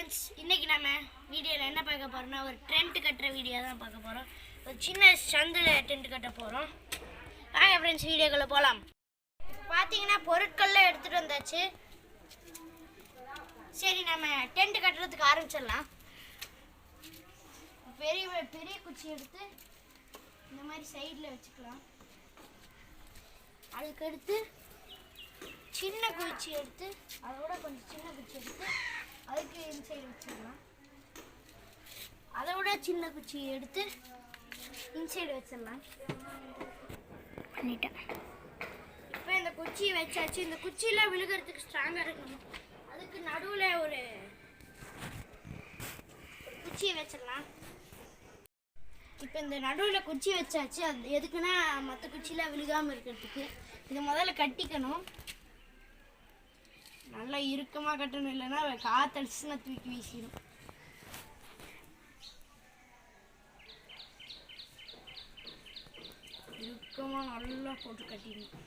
Friends, இன்றைக்கி நம்ம வீடியோவில் என்ன பார்க்க போகிறோம்னா ஒரு டென்ட் கட்டுற வீடியோ தான் பார்க்க போகிறோம். ஒரு சின்ன சந்தில் டென்ட் கட்ட போகிறோம். வாங்க ஃப்ரெண்ட்ஸ், வீடியோக்குள்ளே போகலாம். இப்போ பார்த்தீங்கன்னா பொருட்கள்லாம் எடுத்துகிட்டு வந்தாச்சு. சரி, நம்ம டென்ட் கட்டுறதுக்கு ஆரம்பிச்சிடலாம். பெரிய குச்சி எடுத்து இந்த மாதிரி சைடில் வச்சுக்கலாம். அதுக்கடுத்து சின்ன குச்சி எடுத்து அதோட கொஞ்சம் சின்ன குச்சி எடுத்து அதுக்கு இன்சைடு வச்சிடலாம். அதை விட சின்ன குச்சி எடுத்து இன்சைடு வச்சிடலாம். பண்ணிட்டேன். இப்போ இந்த குச்சி வச்சாச்சு. இந்த குச்சியெலாம் விழுகிறதுக்கு ஸ்ட்ராங்காக இருக்கணும். அதுக்கு நடுவில் ஒரு குச்சியை வச்சிடலாம். இப்போ இந்த நடுவில் குச்சி வச்சாச்சு. அது எதுக்குன்னா மற்ற குச்சியெலாம் விழுகாமல் இருக்கிறதுக்கு. இதை முதல்ல கட்டிக்கணும். நல்லா இறுக்கமாக கட்டணும், இல்லைன்னா காற்றடிச்சுன்னா தூக்கி வீசிடும். இறுக்கமாக நல்லா போட்டு கட்டிடணும்.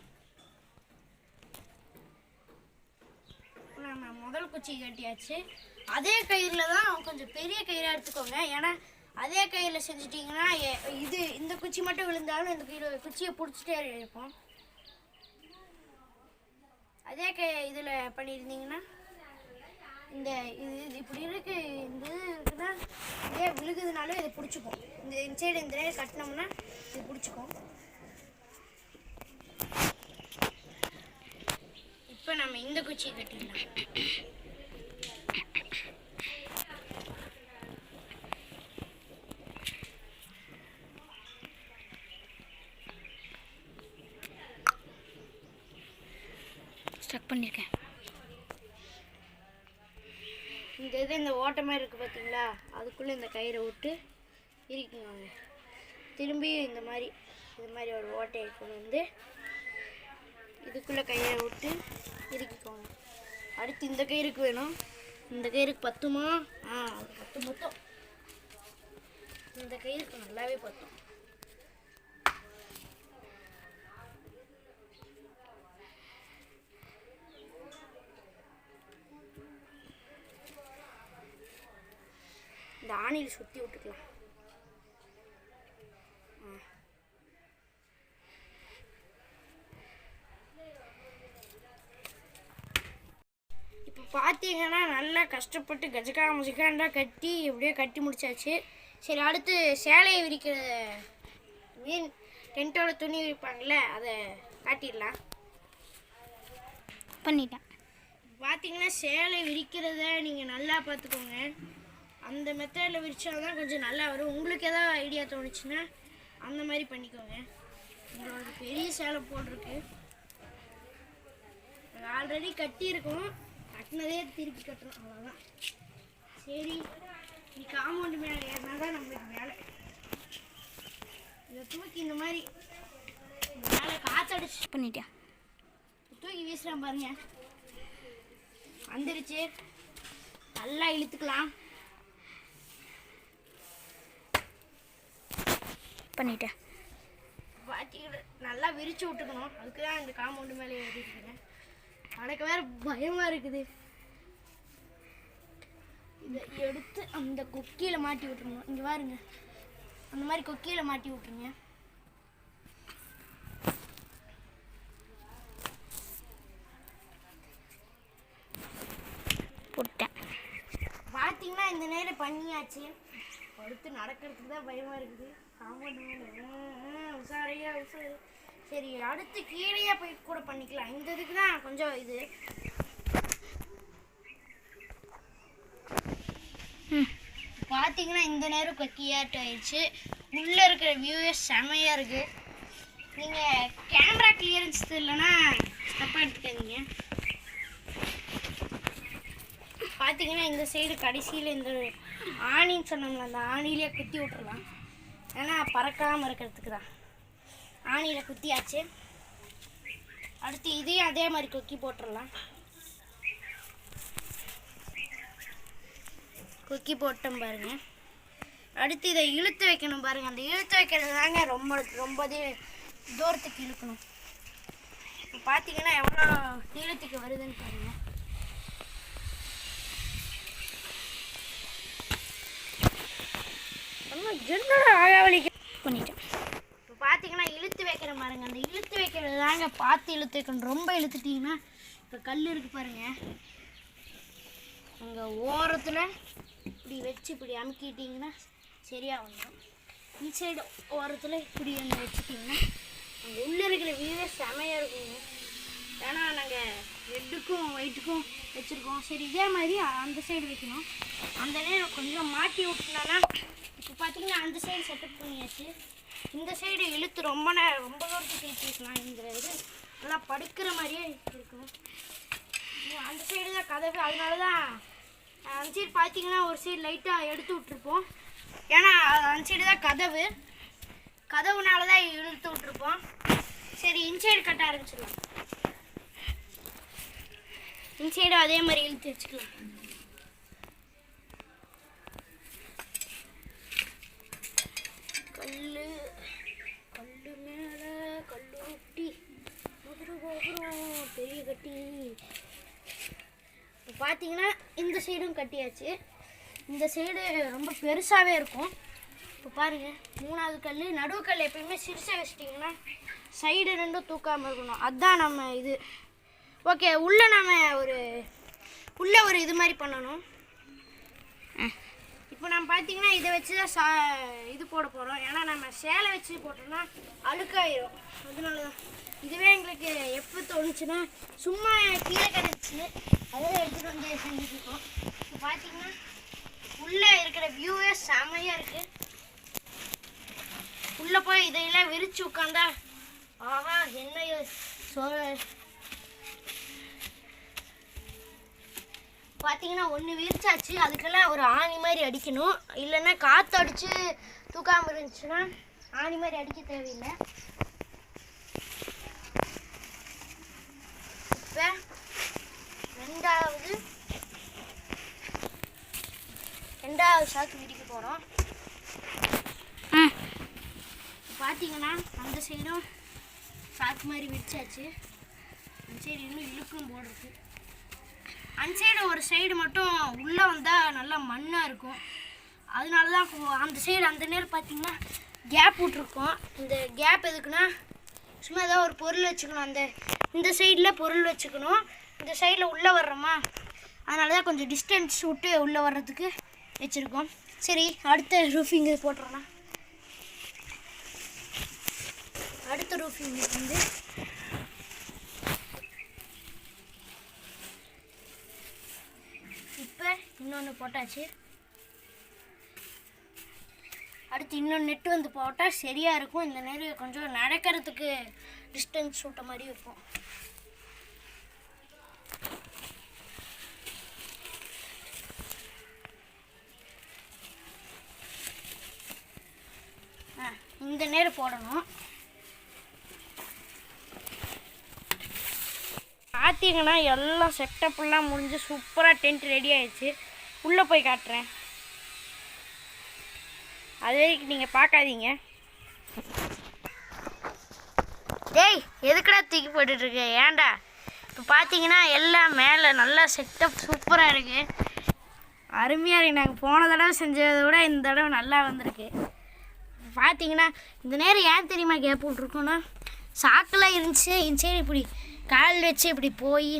நம்ம முதல் குச்சி கட்டியாச்சு. அதே கயிறில் தான் கொஞ்சம் பெரிய கயிறாக எடுத்துக்கோங்க. ஏன்னா அதே கயிறில் செஞ்சிட்டிங்கன்னா இந்த குச்சி மட்டும் விழுந்தாலும் இந்த குச்சியை பிடிச்சிட்டே இருப்போம். அதே இதில் பண்ணியிருந்தீங்கன்னா இந்த இது இப்படி இருக்கு, இந்த இது இருக்குன்னா இதே விழுகுதுனாலும் இதை பிடிச்சிக்கும். இந்த இன்சைடு இந்த நேரம் கட்டினோம்னா இது பிடிச்சிக்கும். இப்போ நம்ம இந்த குச்சியை கட்டிடலாம். ஸ்டக் பண்ணியிருக்கேன். இந்த ஓட்டை மாதிரி இருக்குது பார்த்தீங்களா, அதுக்குள்ளே இந்த கயிறை விட்டு இறுக்கிக்கோங்க. திரும்பி இது மாதிரி ஒரு ஓட்டையை கொண்டு வந்து இதுக்குள்ளே கயிறை விட்டு இறுக்கிக்கோங்க. அடுத்து இந்த கயிறுக்கு வேணும். இந்த கயிறுக்கு பத்துமா? பத்தும். இந்த கயிறுக்கு நல்லாவே பத்தும். இந்த ஆணியில் சுற்றி விட்டுக்கலாம். இப்போ பார்த்தீங்கன்னா நல்லா கஷ்டப்பட்டு கஜகாமுஜிகாண்டா கட்டி எப்படியோ கட்டி முடிச்சாச்சு. சரி, அடுத்து சேலையை விரிக்கிற டென்ட்டோட துணி விரிப்பாங்கள்ல, அதை காட்டிடலாம். பண்ணிட்டேன். பார்த்தீங்கன்னா சேலை விரிக்கிறத நீங்கள் நல்லா பார்த்துக்கோங்க. அந்த மெத்தடில் விரிச்சா தான் கொஞ்சம் நல்லா வரும். உங்களுக்கு ஏதாவது ஐடியா தோணுச்சுன்னா அந்த மாதிரி பண்ணிக்கோங்க. உங்களோட பெரிய சேலை போட்டிருக்கு, ஆல்ரெடி கட்டியிருக்கோம், கட்டினதே திருப்பி கட்டணும், அவ்வளோதான். சரி, நீ காம்பவுண்டு மேலே ஏறினா தான் நம்மளுக்கு மேலே இதை தூக்கி இந்த மாதிரி மேலே காற்றடிச்சு பண்ணிட்டேன். தூக்கி வீசுகிறேன் பாருங்க, வந்துருச்சு. நல்லா இழுத்துக்கலாம். பண்ணிட்டேன். நல்லா விரிச்சு விட்டுக்கணும். அதுக்கு தான் இந்த காம்பவுண்டு மேலே ஏறிட்டுருக்கேன். எனக்கு வேறு பயமாக இருக்குது. இதை எடுத்து அந்த கொக்கியில் மாட்டி விட்டுருங்க. இங்கே பாருங்க, அந்த மாதிரி கொக்கியில் மாட்டி விட்டுருங்க. போட்டேன். பார்த்தீங்கன்னா இந்த நேரம் பண்ணியாச்சு. அடுத்து நடக்கிறதுக்கு தான் பயமாக இருக்குது. உசாரையா உசாரு. சரி, அடுத்து கீழே போய் கூட பண்ணிக்கலாம். இந்த இதுக்கு தான் கொஞ்சம் இது. பார்த்தீங்கன்னா இந்த நேரம் கொக்கியாட்டு ஆயிடுச்சு. உள்ளே இருக்கிற வியூவே செமையாக இருக்குது. நீங்கள் கேமரா கிளியரன்ஸ் இல்லைன்னா தப்பாக எடுத்துக்காதீங்க. பார்த்தீங்கன்னா இந்த சைடு கடைசியில் இந்த ஆணின்னு சொன்னோம்ல, அந்த ஆணிலே குத்தி விட்டுறலாம். ஏன்னா பறக்காமல் இருக்கிறதுக்கு தான். ஆணியில் குத்தியாச்சு. அடுத்து இதையும் அதே மாதிரி கொக்கி போட்டுடலாம். கொக்கி போட்டோம் பாருங்க. அடுத்து இதை இழுத்து வைக்கணும் பாருங்கள். அந்த இழுத்து வைக்கிறது தாங்க ரொம்ப தூரத்துக்கு இழுக்கணும். இப்போ பார்த்தீங்கன்னா எவ்வளோ நீளத்துக்கு வருதுன்னு பாருங்கள். என்னடா ஆயாவளிக்க பண்ணிட்டேன். இப்போ பார்த்தீங்கன்னா இழுத்து வைக்கிற பாருங்க, அந்த இழுத்து வைக்கிறது தாங்க பார்த்து இழுத்து வைக்கணும். ரொம்ப இழுத்துட்டிங்கன்னா இப்போ கல் இருக்குது பாருங்கள், அங்கே ஓரத்தில் இப்படி வச்சு இப்படி அமுக்கிட்டிங்கன்னா சரியாக வந்துடும். இன்சைடு ஓரத்தில் இப்படி ஒன்று வச்சுட்டிங்கன்னா அங்கே உள்ளே இருக்கிற வியூவே செமையாக இருக்குங்க. ஏன்னா நாங்கள் ரெட்டுக்கும் ஒயிட்டுக்கும் வச்சுருக்கோம். சரி, இதே மாதிரி அந்த சைடு வைக்கணும். அந்த நேரம் கொஞ்சம் மாட்டி விட்டுனானா இப்போ பார்த்தீங்கன்னா அந்த சைடு செட்டப் பண்ணியாச்சு. இந்த சைடு இழுத்து ரொம்ப தூரத்துக்கு இழுத்துக்கலாம். இந்த இது நல்லா படுக்கிற மாதிரியே இருக்கும். அந்த சைடு தான் கதவு, அதனால தான் அந்த சைடு பார்த்தீங்கன்னா ஒரு சைடு லைட்டாக எடுத்து விட்ருப்போம். ஏன்னா அந்த சைடு தான் கதவுனால தான் இழுத்து விட்ருப்போம். சரி, இன்சைடு கட்ட ஆரம்பிச்சிடலாம். இன்சைடும் அதே மாதிரி இழுத்து வச்சுக்கலாம். கல்லு மேலே கல்லு ரொட்டி பெரிய கட்டி. இப்போ பார்த்தீங்கன்னா இந்த சைடும் கட்டியாச்சு. இந்த சைடு ரொம்ப பெருசாகவே இருக்கும். இப்போ பாருங்கள், 3வது கல், நடுவுக்கல் எப்பயுமே சிறுசாக வச்சிட்டிங்கன்னா சைடு ரெண்டும் தூக்காமல் இருக்கணும். அதுதான் நம்ம இது. ஓகே, உள்ளே நம்ம உள்ளே ஒரு இது மாதிரி பண்ணணும். இப்போ நம்ம பார்த்தீங்கன்னா இதை வச்சு தான் இது போட போகிறோம். ஏன்னா நம்ம சேலை வச்சு போட்டோம்னா அழுக்காயிரும். அதனால தான் இதுவே எங்களுக்கு எப்போ தோணுச்சுன்னா சும்மா கீழே கிடச்சி அதெல்லாம் எடுத்துகிட்டு வந்து செஞ்சுட்ருக்கோம். இப்போ பார்த்தீங்கன்னா உள்ளே இருக்கிற வியூவே செமையாக இருக்குது. உள்ளே போய் இதையெல்லாம் விரித்து உட்காந்தா ஆஹா என்ன பார்த்தீங்கன்னா ஒன்று விரிச்சாச்சு. அதுக்கெல்லாம் ஒரு ஆணி மாதிரி அடிக்கணும். இல்லைன்னா காற்று அடித்து தூக்காமல் இருந்துச்சுன்னா ஆணி மாதிரி அடிக்க தேவையில்லை. இப்போ ரெண்டாவது சாக்கு விரிக்க போகிறோம். பார்த்தீங்கன்னா அந்த சைடும் சாக்கு மாதிரி விரிச்சாச்சு. அந்த சைடு இன்னும் இழுக்கும் போடுறது. அந்த சைடு ஒரு சைடு மட்டும் உள்ளே வந்தால் நல்லா மண்ணாக இருக்கும். அதனால தான் அந்த சைடு அந்த நேரம் பார்த்தீங்கன்னா கேப் விட்ருக்கோம். இந்த கேப் எதுக்குன்னா சும்மா ஏதாவது ஒரு பொருள் வச்சுக்கணும். இந்த சைடில் பொருள் வச்சுக்கணும். இந்த சைடில் உள்ளே வர்றோமா, அதனால தான் கொஞ்சம் டிஸ்டன்ஸ் விட்டு உள்ளே வர்றதுக்கு வச்சுருக்கோம். சரி, அடுத்த ரூஃபிங் போட்டுறலாம். அடுத்த ரூஃபிங் வந்து இப்போ இன்னொன்று போட்டாச்சு. அடுத்து இன்னொன்று நெட்டு வந்து போட்டால் சரியாக இருக்கும். இந்த நேரம் கொஞ்சம் நடக்கிறதுக்கு டிஸ்டன்ஸ் விட்ட மாதிரி இருக்கும். இந்த நேரம் போடணும். பார்த்தீங்கன்னா எல்லாம் செட்டப்லாம் முடிஞ்சு சூப்பராக டென்ட் ரெடி ஆயிடுச்சு. உள்ளே போய் காட்டுறேன், அது வரைக்கும் நீங்கள் பார்க்காதீங்க. டேய், எதுக்கடா தூக்கி போட்டுட்ருக்கு, ஏன்டா? இப்போ பார்த்தீங்கன்னா எல்லாம் மேலே நல்லா செட்டப் சூப்பராக இருக்குது, அருமையாக இருக்குது. நாங்கள் போன தடவை செஞ்சதை விட இந்த தடவை நல்லா வந்திருக்கு. பார்த்தீங்கன்னா இந்த நேரம் ஏன் தெரியுமா கேப் விட்ருக்கோன்னா, சாக்கெல்லாம் இருந்துச்சு. இந்த சைடு இப்படி கால் வச்சு இப்படி போய்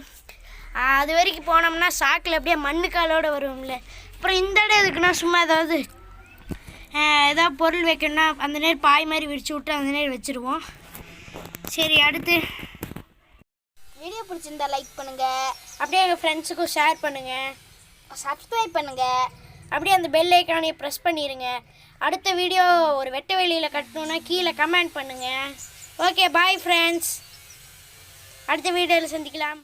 அது வரைக்கும் போனோம்னா சாக்கில் அப்படியே மண்ணு காலோடு வருவோம்ல. அப்புறம் இந்த இடம் எதுக்குன்னா சும்மா ஏதாவது பொருள் வைக்கணும்னா அந்த நேரம் பாய் மாதிரி விரிச்சு விட்டு அந்த நேரம் வச்சுருவோம். சரி, அடுத்து வீடியோ பிடிச்சிருந்தா லைக் பண்ணுங்கள், அப்படியே எங்கள் ஃப்ரெண்ட்ஸுக்கும் ஷேர் பண்ணுங்கள், சப்ஸ்கிரைப் பண்ணுங்கள், அப்படியே அந்த பெல் ஐக்கானையை ப்ரெஸ் பண்ணிடுங்க. அடுத்த வீடியோ ஒரு வெட்ட வெளியில் கட்டணுன்னா கீழே கமெண்ட் பண்ணுங்கள். ஓகே, பாய் ஃப்ரெண்ட்ஸ், அடுத்த வீடியோவில் சந்திக்கலாம்.